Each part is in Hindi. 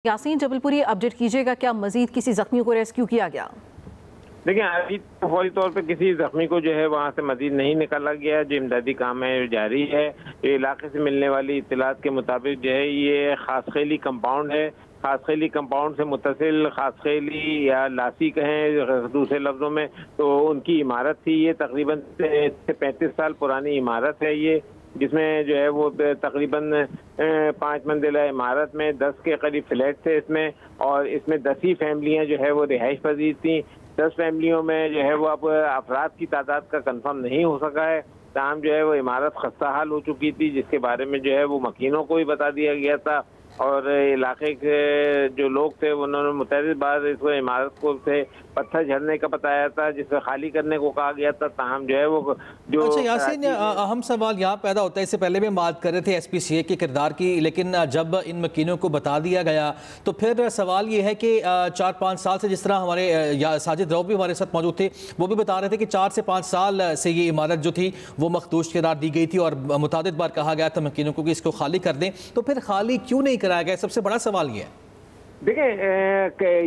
यासीन जबलपुरी अपडेट कीजिएगा, क्या मजीद किसी जख्मी को रेस्क्यू किया गया? देखिए, अभी तो फौरी तौर पे किसी जख्मी को जो है वहाँ से मजीद नहीं निकाला गया। जो इमदादी काम है जारी है। ये इलाके से मिलने वाली इत्तलात के मुताबिक जो है ये खासखेली कंपाउंड है। खासखेली कंपाउंड से मुतसिल खासखेली या लासी कहें दूसरे लफ्जों में, तो उनकी इमारत थी। ये तकरीबन 35 साल पुरानी इमारत है ये, जिसमें जो है वो तकरीबन 5 मंजिला इमारत में 10 के करीब फ्लैट थे इसमें, और इसमें 10 ही फैमिलियाँ जो है वो रिहाइश पजीर थी। 10 फैमिलियों में जो है वो अब अफराद की तादाद का कंफर्म नहीं हो सका है। ताहम जो है वो इमारत खस्ता हाल हो चुकी थी, जिसके बारे में जो है वो मकीनों को भी बता दिया गया था, और इलाके के जो लोग थे उन्होंने मुतअद्दिद बार इस इमारत को से पत्थर झड़ने का बताया था, जिससे खाली करने को कहा गया था। ताहम जो है वो जो अच्छा यासीन, अहम सवाल यहाँ पैदा होता है, इससे पहले भी हम बात कर रहे थे SPCA के किरदार की, लेकिन जब इन मकीनों को बता दिया गया तो फिर सवाल ये है कि 4-5 साल से, जिस तरह हमारे साजिद रऊफ भी हमारे साथ मौजूद थे, वो भी बता रहे थे कि 4 से 5 साल से ये इमारत जो थी वो मखदूश करार दी गई थी और मुतअद्दिद बार कहा गया था मकीनों को कि इसको खाली कर दें। तो फिर खाली क्यों नहीं कराया गया? सबसे बड़ा सवाल ये है। देखिए,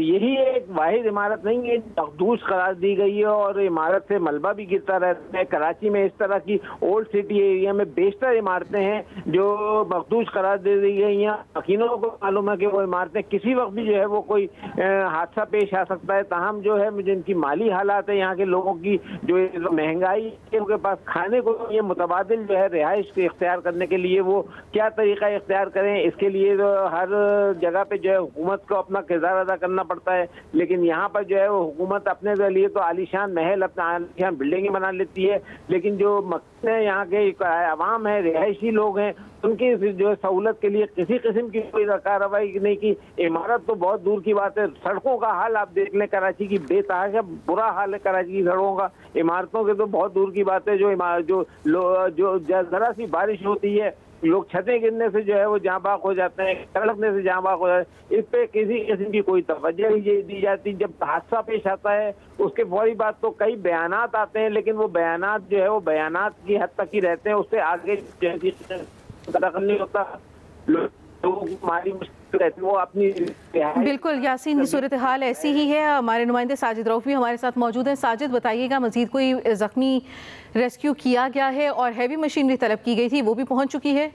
यही एक वाहिद इमारत नहीं है मखदूश करार दी गई है, और इमारत से मलबा भी गिरता रहता है। कराची में इस तरह की ओल्ड सिटी एरिया में बेशतर इमारतें हैं जो मखदूश करार दे दी गई हैं। मकीनों को मालूम है कि वो इमारतें किसी वक्त भी जो है वो कोई हादसा पेश आ सकता है। ताहम जो है जिनकी माली हालात है, यहाँ के लोगों की जो महंगाई है, उनके पास खाने को ये मुतबादिल जो है रिहाइश इख्तियार करने के लिए वो क्या तरीका इख्तियार करें, इसके लिए तो हर जगह पे जो है हुकूमत को अपना किरदार अदा करना पड़ता है। लेकिन यहाँ पर जो है वो हुकूमत अपने लिए तो आलीशान महल, अपना आलीशान बिल्डिंग बना लेती है, लेकिन जो यहाँ के अवाम है, रिहायशी लोग हैं, उनकी जो है सहूलत के लिए किसी किस्म की कोई कार्रवाई नहीं की। इमारत तो बहुत दूर की बात है, सड़कों का हाल आप देख लें, कराची की बेतहाशा बुरा हाल है कराची की सड़कों का। इमारतों के तो बहुत दूर की बात है। जो जरा सी बारिश होती है, लोग छतें गिरने से जो है वो जहाँ बाग हो जाते हैं, सड़कने से जहाँ बाग हो जाते हैं। इस पे किसी किस्म की कोई तवज्जो नहीं दी जाती। जब हादसा पेश आता है उसके फौरी बाद तो कई बयानात आते हैं, लेकिन वो बयानात जो है वो बयानात की हद तक ही रहते हैं, उससे आगे नहीं होता। लोगों की माली मुश्किल रहती है, वो अपनी। बिल्कुल यासीन, की सूरत हाल ऐसी ही है। हमारे नुमाइंदे साजिद रऊफ भी हमारे साथ मौजूद हैं। साजिद, बताइएगा, मजीद कोई जख्मी रेस्क्यू किया गया है और हैवी मशीनरी तलब की गई थी, वो भी पहुंच चुकी है?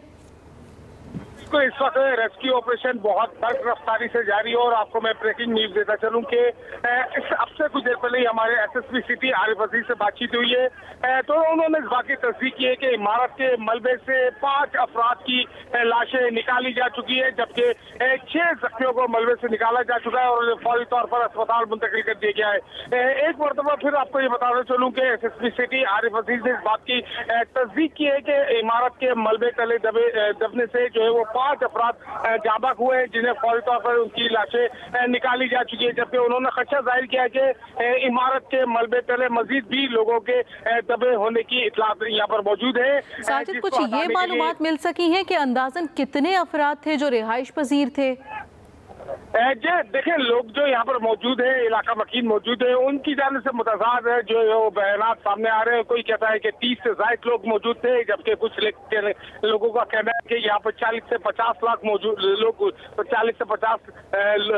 तो इस वक्त रेस्क्यू ऑपरेशन बहुत तेज रफ्तारी से जारी है, और आपको मैं ब्रेकिंग न्यूज देता चलूं कि अब से कुछ देर पहले ही हमारे SSP सिटी आरिफ अजीज से बातचीत हुई है, तो उन्होंने इस बात की तस्दीक की है कि इमारत के मलबे से 5 अफराद की लाशें निकाली जा चुकी है, जबकि 6 जख्मियों को मलबे से निकाला जा चुका है और फौरी तौर पर अस्पताल मुंतकिल कर दिया गया है। एक मरतबा फिर आपको ये बताना चलूं कि SSP सिटी आरिफ अजीज ने इस बात की तस्दीक की है कि इमारत के मलबे तले दबने से जो है वो 5 अफराद जाबाक हुए हैं, जिन्हें फौरी तौर पर उनकी लाशें निकाली जा चुकी है। जबकि उन्होंने खदशा जाहिर किया कि इमारत के मलबे तले मजीद भी लोगों के दबे होने की इत्तलात यहाँ पर मौजूद है। साजिद, कुछ ये मालूमात मिल सकी है कि अंदाजन कितने अफराद थे जो रिहाइश पजीर थे? देखिए, लोग जो यहाँ पर मौजूद है, इलाका मकीन मौजूद है, उनकी जाने से मुतज़ाद है जो बयानात सामने आ रहे हैं। कोई कहता है कि 30 से ज़ायद लोग मौजूद थे, जबकि कुछ लोगों का कहना है कि यहाँ पर 40 से 50 लाख मौजूद लोग, 40 से 50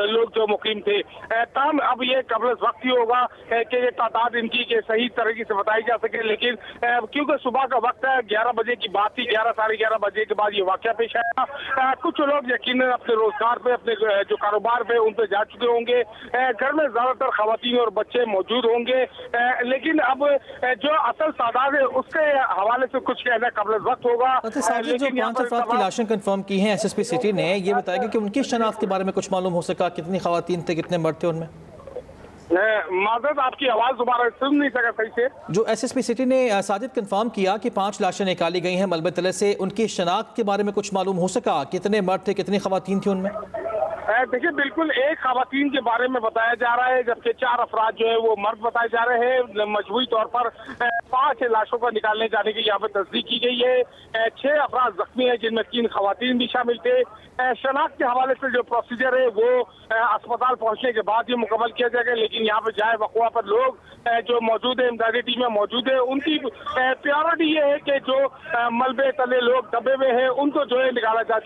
लोग जो मुकीम थे। तमाम अब ये कबल वक्त ही होगा कि ये तादाद इनकी के सही तरीके से बताई जा सके, लेकिन क्योंकि सुबह का वक्त है, 11 बजे की बात थी, 11 साढ़े 11 बजे के बाद ये वाक़या पेश आया। कुछ लोग यकीनन अपने रोजगार पे, अपने जो कारोबार पे, उन पे जा चुके होंगे। घर में ज्यादातर खवातीन और बच्चे मौजूद होंगे, लेकिन अब जो असल तादाद है उसके हवाले से कुछ कहना कबल वक्त होगा। जो 5 अफराद की लाशें कंफर्म की हैं SSP सिटी ने, ये बताया कि उनकी शनाख्त के बारे में कुछ मालूम हो सका? कितनी खवातीन थे, कितने मर्द थे उनमें? माजरत, आपकी आवाज दोबारा सुन नहीं सका सही से। जो SSP सिटी ने साजिद कंफर्म किया कि 5 लाशें निकाली गई हैं मलबे तले से, उनकी शनाख्त के बारे में कुछ मालूम हो सका? कितने मर्द थे, कितनी खवातीन थी उनमें? देखिए, बिल्कुल एक खवातीन के बारे में बताया जा रहा है, जबकि 4 अफराद जो है वो मर्द बताए जा रहे हैं। मजबूरी तौर पर 5 लाशों को निकालने जाने की यहाँ पर तस्दीक की गई है। 6 अफराद जख्मी हैं, जिनमें 3 खवातीन भी शामिल थे। शनाख्त के हवाले से जो प्रोसीजर है वो अस्पताल पहुंचने के बाद ये मुकम्मल किया जाएगा, लेकिन यहाँ पर जाए वक़्वा पर लोग जो मौजूद है, इमदादी टीमें मौजूद है, उनकी प्रायोरिटी ये है कि जो मलबे तले लोग दबे हुए हैं उनको जो है निकाला जा